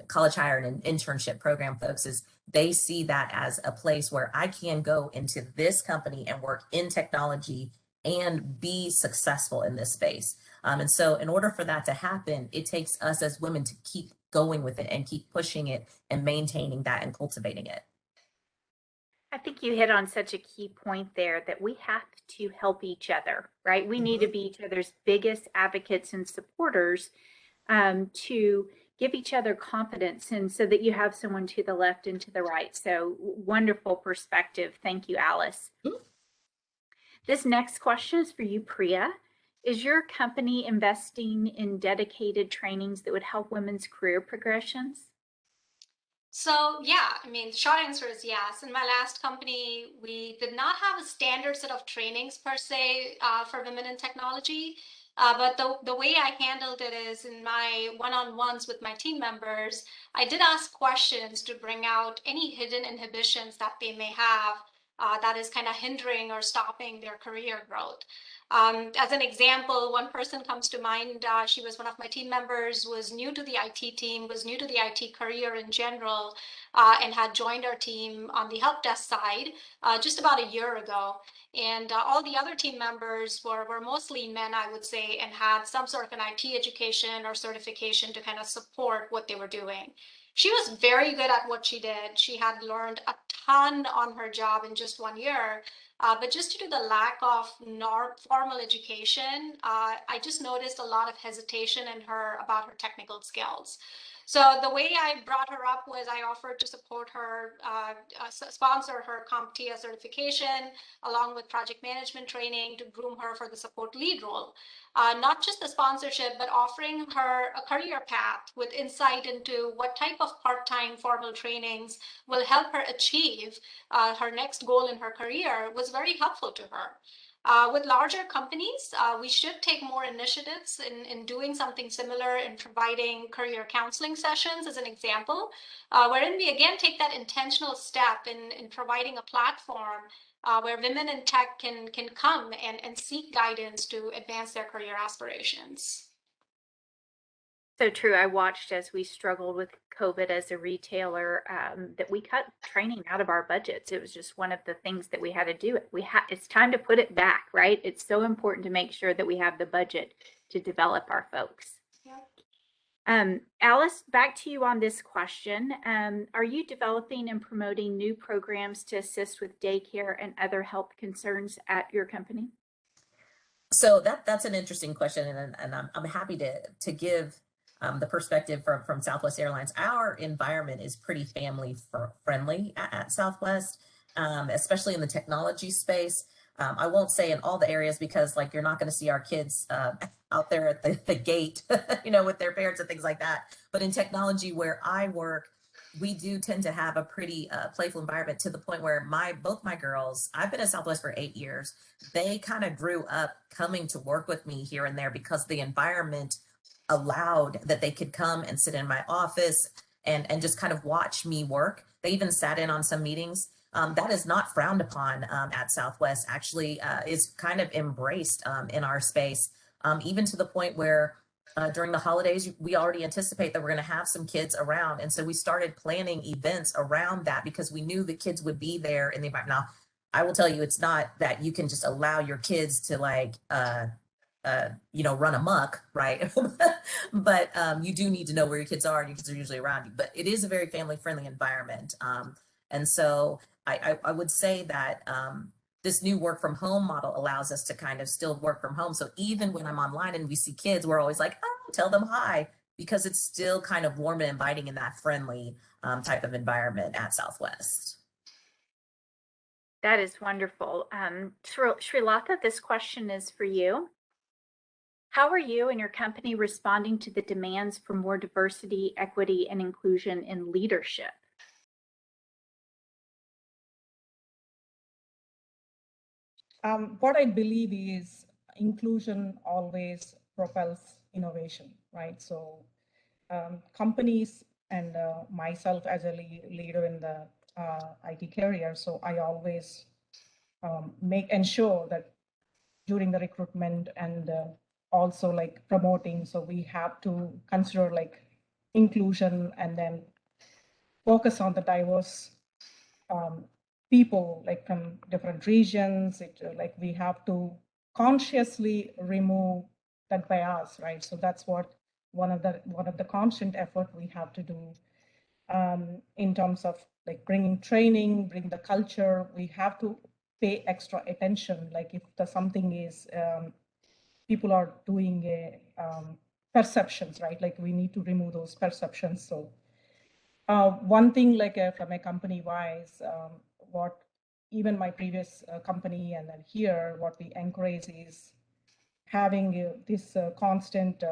Speaker 7: college hire and internship program folks, is they see that as a place where I can go into this company and work in technology and be successful in this space. And so in order for that to happen, it takes us as women to keep going with it and keep pushing it and maintaining that and cultivating it.
Speaker 4: I think you hit on such a key point there, that we have to help each other, right? We need to be each other's biggest advocates and supporters to give each other confidence, and so that you have someone to the left and to the right. So wonderful perspective. Thank you, Alice. This next question is for you, Priya. Is your company investing in dedicated trainings that would help women's career progressions?
Speaker 6: So yeah, I mean, the short answer is yes. In my last company, we did not have a standard set of trainings per se for women in technology. But the way I handled it is in my one-on-ones with my team members, I did ask questions to bring out any hidden inhibitions that they may have that is kind of hindering or stopping their career growth. As an example, one person comes to mind. She was one of my team members, was new to the IT team, was new to the IT career in general, and had joined our team on the help desk side just about a year ago. And all the other team members were mostly men, I would say, and had some sort of an IT education or certification to kind of support what they were doing. She was very good at what she did. She had learned a ton on her job in just 1 year. But just due to the lack of formal education, I just noticed a lot of hesitation in her about her technical skills. So the way I brought her up was I offered to support her, sponsor her CompTIA certification, along with project management training to groom her for the support lead role. Not just the sponsorship, but offering her a career path with insight into what type of part-time formal trainings will help her achieve her next goal in her career was very helpful to her. With larger companies, we should take more initiatives in doing something similar in providing career counseling sessions as an example, wherein we again take that intentional step in providing a platform where women in tech can come and seek guidance to advance their career aspirations.
Speaker 4: So true. I watched as we struggled with COVID as a retailer, that we cut training out of our budgets. It was just one of the things that we had to do. It's time to put it back, right? It's so important to make sure that we have the budget to develop our folks.
Speaker 6: Yeah.
Speaker 4: Alice, back to you on this question. Are you developing and promoting new programs to assist with daycare and other health concerns at your company?
Speaker 7: So that's an interesting question, and I'm happy to give the perspective from Southwest Airlines. Our environment is pretty family friendly at Southwest, especially in the technology space. I won't say in all the areas because like you're not going to see our kids out there at the gate, with their parents and things like that. But in technology where I work, we do tend to have a pretty playful environment to the point where both my girls, I've been at Southwest for 8 years. They kind of grew up coming to work with me here and there because the environment allowed that they could come and sit in my office and just kind of watch me work. They even sat in on some meetings. That is not frowned upon at Southwest, actually is kind of embraced in our space, even to the point where during the holidays, we already anticipate that we're going to have some kids around. And so we started planning events around that because we knew the kids would be there in the environment. Now, I will tell you, it's not that you can just allow your kids to run amok, right? But you do need to know where your kids are, and your kids are usually around you. But it is a very family-friendly environment. And so I would say that this new work from home model allows us to kind of still work from home. So even when I'm online and we see kids, we're always like, oh, tell them hi, because it's still kind of warm and inviting in that friendly type of environment at Southwest.
Speaker 4: That is wonderful. Srilata, this question is for you. How are you and your company responding to the demands for more diversity, equity, and inclusion in leadership?
Speaker 8: What I believe is inclusion always propels innovation, right? So companies and myself as a leader in the IT career, so I always ensure that during the recruitment and also like promoting, so we have to consider like inclusion and then focus on the diverse people like from different regions. Like we have to consciously remove that bias, right? So that's what one of the constant effort we have to do in terms of like bringing training, bring the culture. We have to pay extra attention. Like if something is people are doing perceptions, right? Like we need to remove those perceptions. So one thing like from a company wise, what even my previous company and then here, what we encourage is having this constant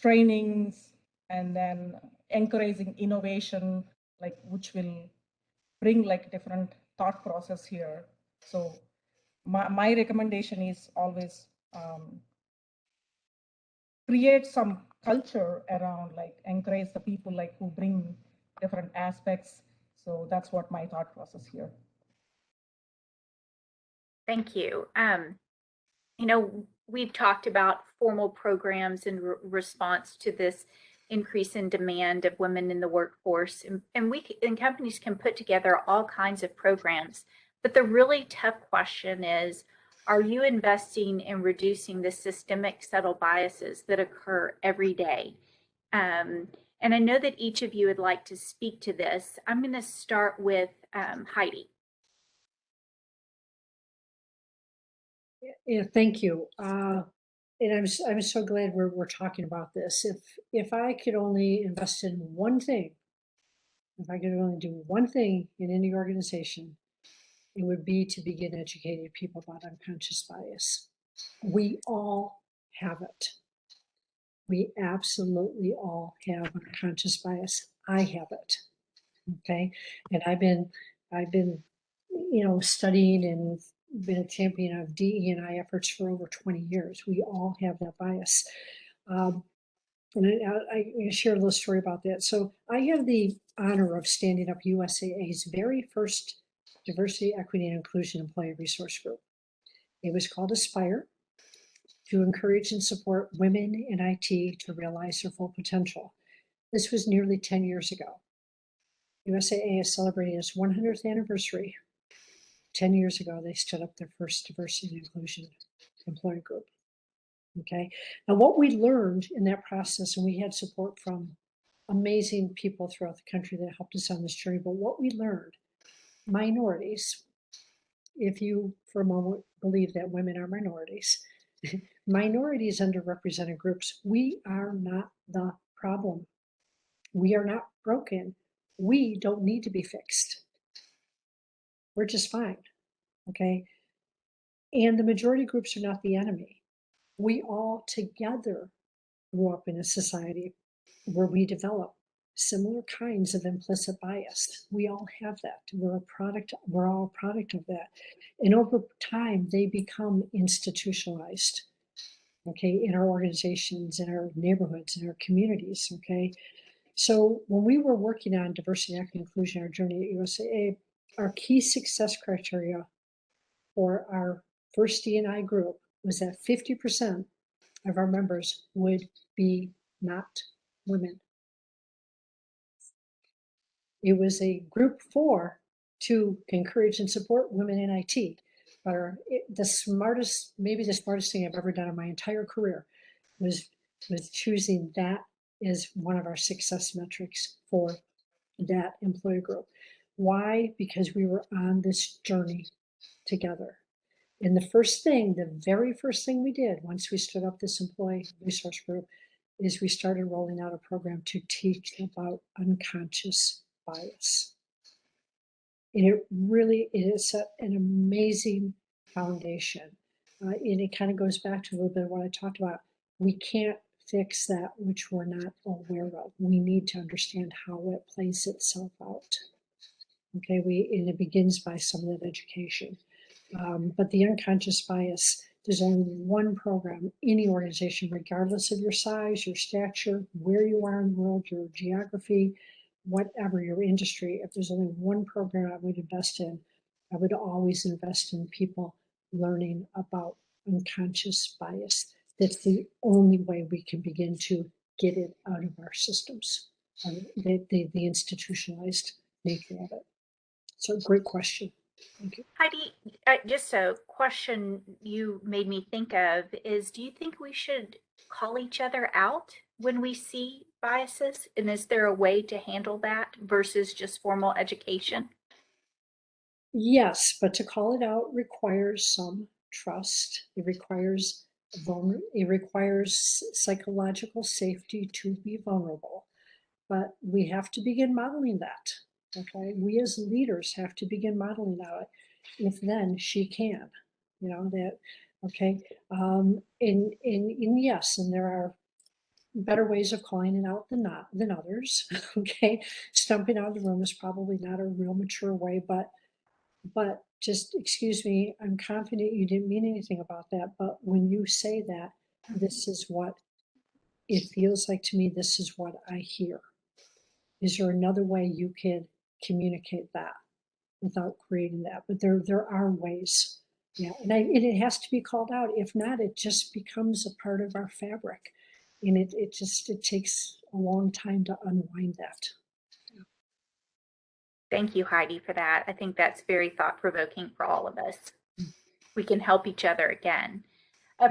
Speaker 8: trainings and then encouraging innovation, like which will bring like different thought process here. So my recommendation is always create some culture around, like encourage the people like who bring different aspects. So that's what my thought process here.
Speaker 4: Thank you. You know, we've talked about formal programs in response to this increase in demand of women in the workforce, and companies can put together all kinds of programs. But the really tough question is, are you investing in reducing the systemic subtle biases that occur every day? And I know that each of you would like to speak to this. I'm going to start with Heidi.
Speaker 3: Yeah, thank you. And I'm so glad we're talking about this. If I could only invest in one thing, if I could only do one thing in any organization, it would be to begin educating people about unconscious bias. We all have it. We absolutely all have unconscious bias. I have it. Okay, and I've been, studying and been a champion of DE&I efforts for over 20 years. We all have that bias. And I share a little story about that. So I have the honor of standing up USAA's very first Diversity, Equity, and Inclusion Employee Resource Group. It was called Aspire, to encourage and support women in IT to realize their full potential. This was nearly 10 years ago. USAA is celebrating its 100th anniversary. 10 years ago, they stood up their first diversity and inclusion employee group. Okay. Now, what we learned in that process, and we had support from amazing people throughout the country that helped us on this journey, but what we learned, minorities, if you for a moment believe that women are minorities, minorities, underrepresented groups, we are not the problem. We are not broken. We don't need to be fixed. We're just fine. Okay. And the majority groups are not the enemy. We all together grew up in a society where we develop similar kinds of implicit bias. We all have that. We're all a product of that. And over time, they become institutionalized, okay, in our organizations, in our neighborhoods, in our communities, okay? So when we were working on diversity, equity, and inclusion, our journey at USAA, our key success criteria for our first D&I group was that 50% of our members would be not women. It was a group for to encourage and support women in IT. But maybe the smartest thing I've ever done in my entire career was choosing that as one of our success metrics for that employee group. Why? Because we were on this journey together. And the very first thing we did once we stood up this employee resource group is we started rolling out a program to teach about unconscious bias. And it has set an amazing foundation. And it kind of goes back to a little bit of what I talked about. We can't fix that which we're not aware of. We need to understand how it plays itself out. Okay, and it begins by some of that education. But the unconscious bias, there's only one program, any organization, regardless of your size, your stature, where you are in the world, your geography, whatever your industry, if there's only one program I would invest in, I would always invest in people learning about unconscious bias. That's the only way we can begin to get it out of our systems, the institutionalized nature of it. So great question. Thank you.
Speaker 4: Heidi, just a question you made me think of is, do you think we should call each other out when we see biases? And is there a way to handle that versus just formal education?
Speaker 3: Yes, but to call it out requires some trust. It requires psychological safety to be vulnerable. But we have to begin modeling that. Okay, we as leaders have to begin modeling out. If then she can, that Okay. And yes, and there are better ways of calling it out than others. Okay. Stumping out of the room is probably not a real mature way, but just excuse me, I'm confident you didn't mean anything about that. But when you say that, this is what it feels like to me, this is what I hear. Is there another way you could communicate that without creating that? But there are ways. Yeah, and it has to be called out. If not, it just becomes a part of our fabric. And it takes a long time to unwind that.
Speaker 4: Thank you, Heidi, for that. I think that's very thought-provoking for all of us. We can help each other again.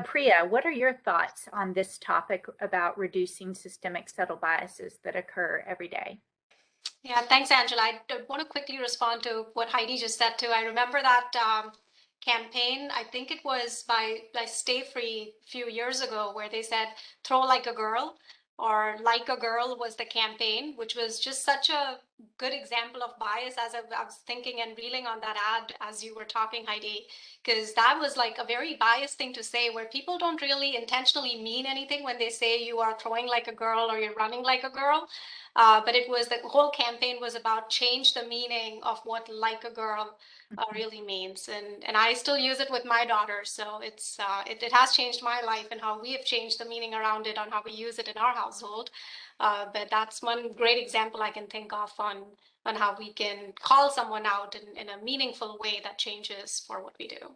Speaker 4: Priya, what are your thoughts on this topic about reducing systemic subtle biases that occur every day?
Speaker 6: Yeah, thanks, Angela. I want to quickly respond to what Heidi just said too. I remember that campaign. I think it was by Stay Free a few years ago, where they said "throw like a girl" or "like a girl" was the campaign, which was just such a good example of bias. As I was thinking and reeling on that ad as you were talking, Heidi, because that was like a very biased thing to say, where people don't really intentionally mean anything when they say you are throwing like a girl or you're running like a girl. But it was, the whole campaign was about change the meaning of what "like a girl" really means, and I still use it with my daughter. So it has changed my life and how we have changed the meaning around it on how we use it in our household. But that's one great example I can think of on how we can call someone out in a meaningful way that changes for what we do.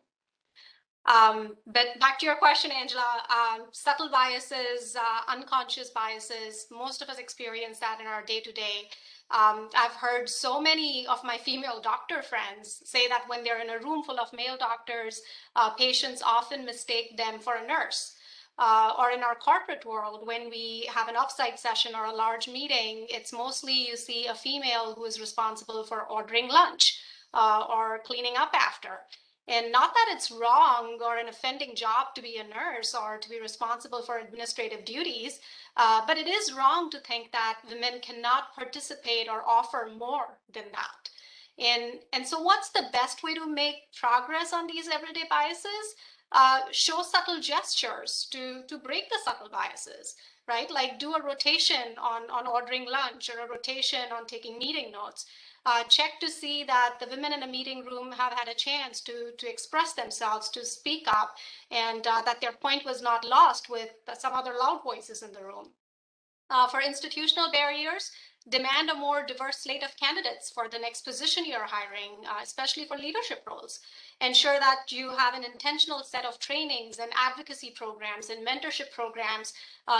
Speaker 6: But back to your question, Angela, subtle biases, unconscious biases, most of us experience that in our day-to-day. I've heard so many of my female doctor friends say that when they're in a room full of male doctors, patients often mistake them for a nurse. Or in our corporate world, when we have an offsite session or a large meeting, it's mostly you see a female who is responsible for ordering lunch or cleaning up after. And not that it's wrong or an offending job to be a nurse or to be responsible for administrative duties, but it is wrong to think that women cannot participate or offer more than that. And so what's the best way to make progress on these everyday biases? Show subtle gestures to break the subtle biases, right? Like do a rotation on ordering lunch, or a rotation on taking meeting notes. Check to see that the women in a meeting room have had a chance to express themselves, to speak up, and that their point was not lost with some other loud voices in the room. For institutional barriers, demand a more diverse slate of candidates for the next position you're hiring, especially for leadership roles. Ensure that you have an intentional set of trainings and advocacy programs and mentorship programs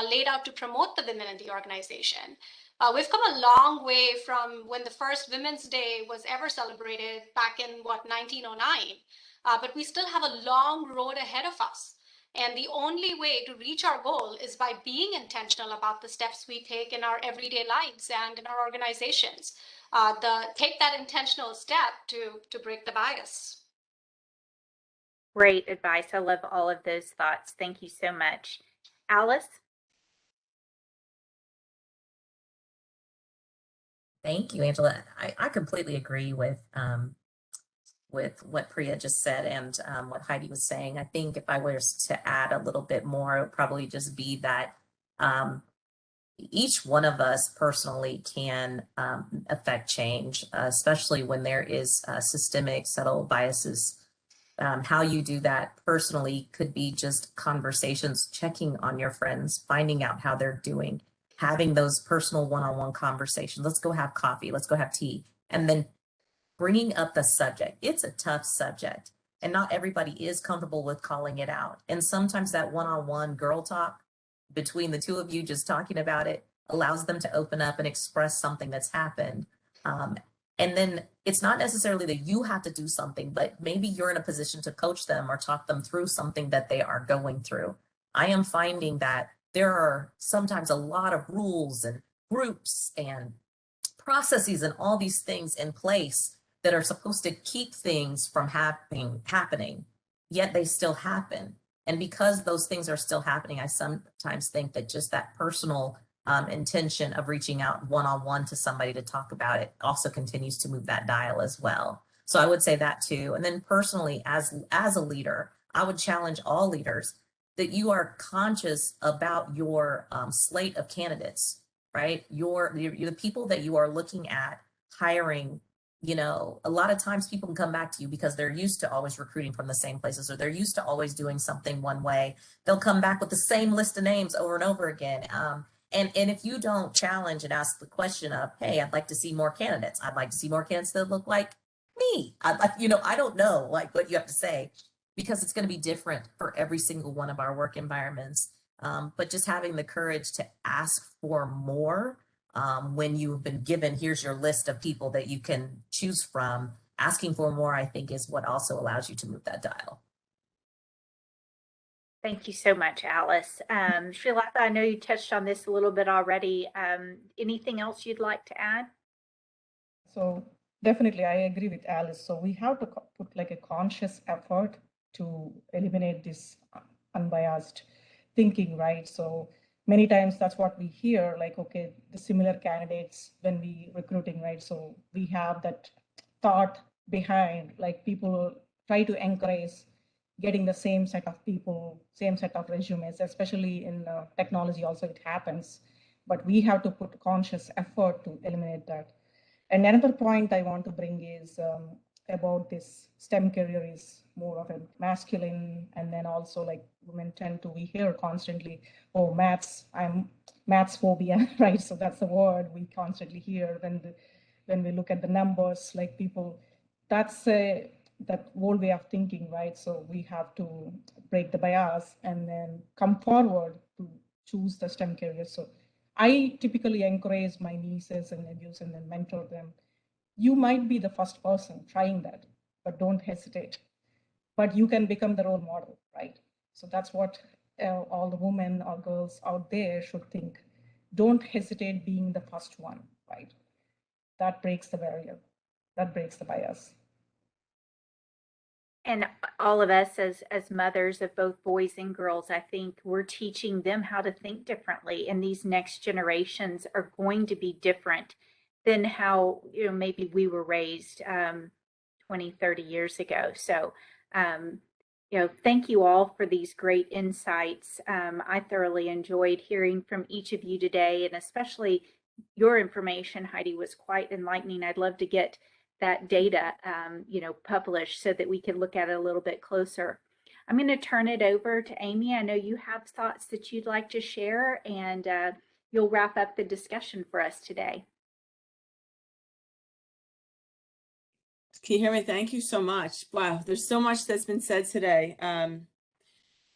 Speaker 6: laid out to promote the women in the organization. We've come a long way from when the first Women's Day was ever celebrated back in, 1909, but we still have a long road ahead of us. And the only way to reach our goal is by being intentional about the steps we take in our everyday lives and in our organizations. Take that intentional step to break the bias.
Speaker 4: Great advice. I love all of those thoughts. Thank you so much. Alice?
Speaker 7: Thank you, Angela. I completely agree with what Priya just said and what Heidi was saying. I think if I was to add a little bit more, it would probably just be that each one of us personally can affect change, especially when there is systemic subtle biases. How you do that personally could be just conversations, checking on your friends, finding out how they're doing, having those personal one-on-one conversations. Let's go have coffee, let's go have tea, and then bringing up the subject. It's a tough subject, and not everybody is comfortable with calling it out. And sometimes that one-on-one girl talk between the two of you, just talking about it, allows them to open up and express something that's happened. And then it's not necessarily that you have to do something, but maybe you're in a position to coach them or talk them through something that they are going through. I am finding that there are sometimes a lot of rules and groups and processes and all these things in place that are supposed to keep things from happening, yet they still happen. And because those things are still happening, I sometimes think that just that personal intention of reaching out one-on-one to somebody to talk about it also continues to move that dial as well. So I would say that too. And then personally, as a leader, I would challenge all leaders that you are conscious about your slate of candidates, right? You're the people that you are looking at hiring. You know, a lot of times people can come back to you because they're used to always recruiting from the same places, or they're used to always doing something one way. They'll come back with the same list of names over and over again. And if you don't challenge and ask the question of, hey, I'd like to see more candidates. I'd like to see more candidates that look like me. I'd like, you know, I don't know like what you have to say, because it's going to be different for every single one of our work environments. But just having the courage to ask for more when you've been given, here's your list of people that you can choose from, asking for more, I think, is what also allows you to move that dial.
Speaker 4: Thank you so much, Alice. Srilata, I know you touched on this a little bit already. Anything else you'd like to add?
Speaker 8: So definitely, I agree with Alice. So we have to put like a conscious effort to eliminate this unbiased thinking, right? So many times that's what we hear, like, okay, the similar candidates when we recruiting, right? So we have that thought behind, like people try to encourage getting the same set of people, same set of resumes, especially in technology also it happens, but we have to put conscious effort to eliminate that. And another point I want to bring is about this STEM career is more of a masculine, and then also like women tend to, we hear constantly, oh, maths, I'm maths phobia, right? So that's the word we constantly hear when we look at the numbers, like people, that's that old way of thinking, right? So we have to break the bias and then come forward to choose the STEM career. So I typically encourage my nieces and nephews and then mentor them. You might be the first person trying that, but don't hesitate. But you can become the role model, right? So that's what all the women or girls out there should think. Don't hesitate being the first one, right? That breaks the barrier. That breaks the bias.
Speaker 4: And all of us as mothers of both boys and girls, I think we're teaching them how to think differently. And these next generations are going to be different than how, you know, maybe we were raised 20, 30 years ago. So, you know, thank you all for these great insights. I thoroughly enjoyed hearing from each of you today, and especially your information, Heidi, was quite enlightening. I'd love to get that data, you know, published so that we can look at it a little bit closer. I'm going to turn it over to Amy. I know you have thoughts that you'd like to share, and you'll wrap up the discussion for us today.
Speaker 1: Can you hear me? Thank you so much. Wow, there's so much that's been said today.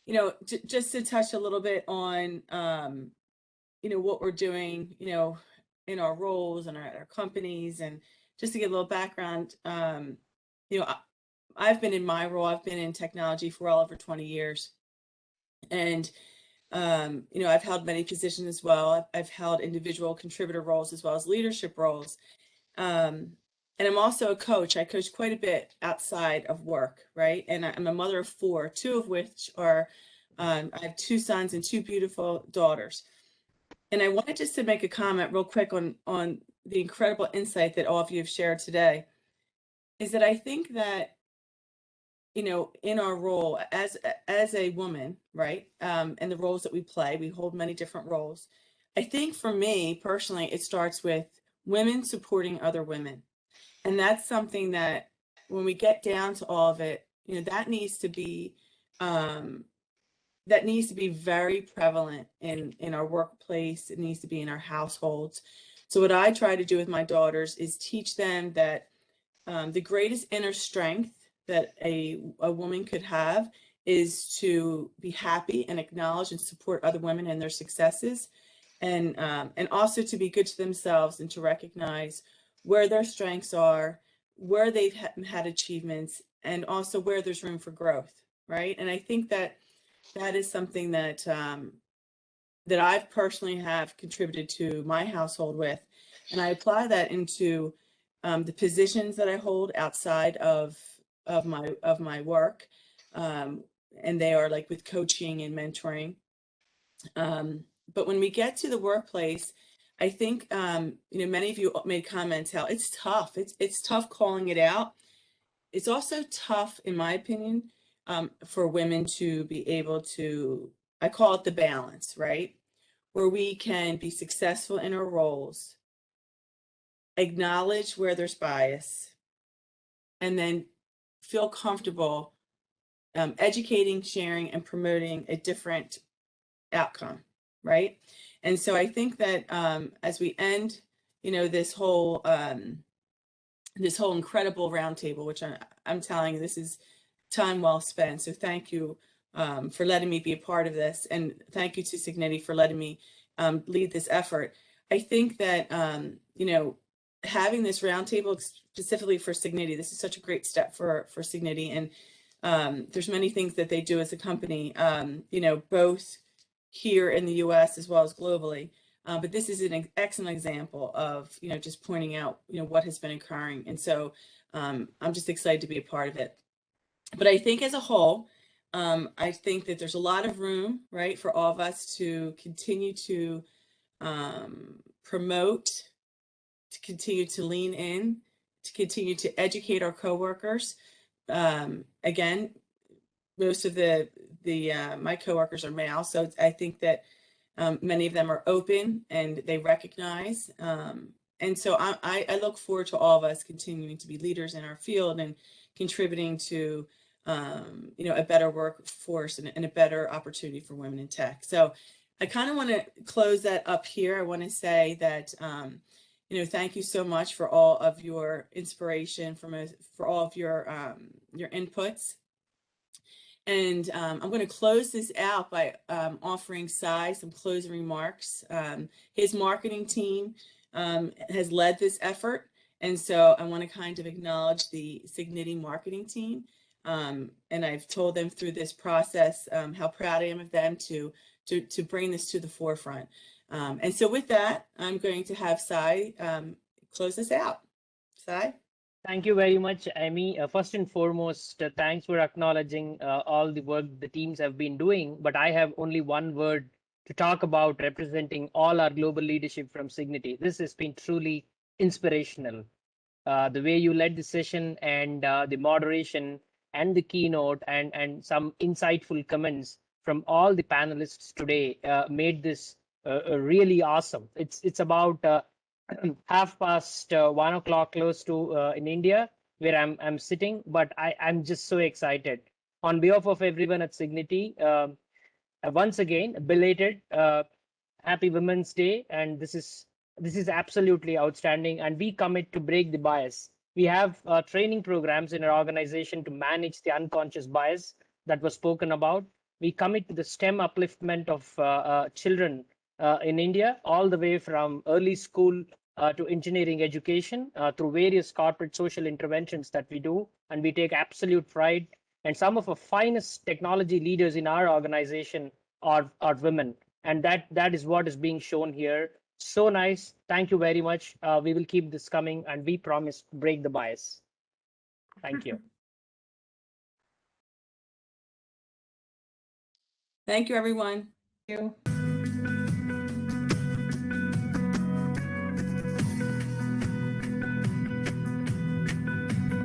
Speaker 1: You know, just to touch a little bit on, you know, what we're doing, you know, in our roles and our companies, and just to give a little background, you know, I've been in my role, I've been in technology for well over 20 years. And, you know, I've held many positions as well. I've held individual contributor roles as well as leadership roles. And I'm also a coach. I coach quite a bit outside of work, right? And I'm a mother of 4, 2 of which are, I have 2 sons and 2 beautiful daughters. And I wanted just to make a comment real quick on the incredible insight that all of you have shared today, is that I think that, you know, in our role as a woman, right, and the roles that we play, we hold many different roles. I think for me personally, it starts with women supporting other women. And that's something that when we get down to all of it, you know, that needs to be very prevalent in our workplace. It needs to be in our households. So what I try to do with my daughters is teach them that the greatest inner strength that a woman could have is to be happy and acknowledge and support other women and their successes, and also to be good to themselves and to recognize where their strengths are, where they've had achievements, and also where there's room for growth, right? And I think that that is something that that I've personally have contributed to my household with, and I apply that into the positions that I hold outside of my work, and they are like with coaching and mentoring. But when we get to the workplace, I think you know, many of you made comments how it's tough. It's tough calling it out. It's also tough, in my opinion, for women to be able to, I call it the balance, right? Where we can be successful in our roles, acknowledge where there's bias, and then feel comfortable educating, sharing, and promoting a different outcome, right? And so I think that as we end, this whole incredible roundtable, which I'm telling you, this is time well spent. So thank you for letting me be a part of this, and thank you to Cigniti for letting me lead this effort. I think that having this roundtable specifically for Cigniti, this is such a great step for Cigniti, and there's many things that they do as a company, both here in the U.S. as well as globally. But this is an excellent example of, just pointing out, what has been occurring. And so I'm just excited to be a part of it. But I think as a whole, I think that there's a lot of room, right, for all of us to continue to promote, to continue to lean in, to continue to educate our coworkers. Again, most of my coworkers are male, so I think that many of them are open and they recognize. And so I look forward to all of us continuing to be leaders in our field and contributing to a better workforce and a better opportunity for women in tech. So I kind of want to close that up here. I want to say that thank you so much for all of your inspiration, for all of your inputs. And I'm going to close this out by offering Sai some closing remarks. His marketing team has led this effort. And so I want to kind of acknowledge the Cigniti marketing team. And I've told them through this process how proud I am of them to bring this to the forefront. And so with that, I'm going to have Sai close this out. Sai?
Speaker 2: Thank you very much, Amy. First and foremost, thanks for acknowledging all the work the teams have been doing. But I have only one word to talk about representing all our global leadership from Cigniti. This has been truly inspirational. The way you led the session and the moderation and the keynote and some insightful comments from all the panelists today made this really awesome. It's about 1:30 close to in India, where I'm sitting, but I'm just so excited. On behalf of everyone at Cigniti, once again, belated Happy Women's Day, and this is absolutely outstanding, and we commit to break the bias. We have training programs in our organization to manage the unconscious bias that was spoken about. We commit to the STEM upliftment of children in India, all the way from early school to engineering education through various corporate social interventions that we do, and we take absolute pride. And some of our finest technology leaders in our organization are women, and that is what is being shown here. So nice. Thank you very much. We will keep this coming, and we promise to break the bias. Thank you.
Speaker 1: Thank you, everyone.
Speaker 8: Thank you.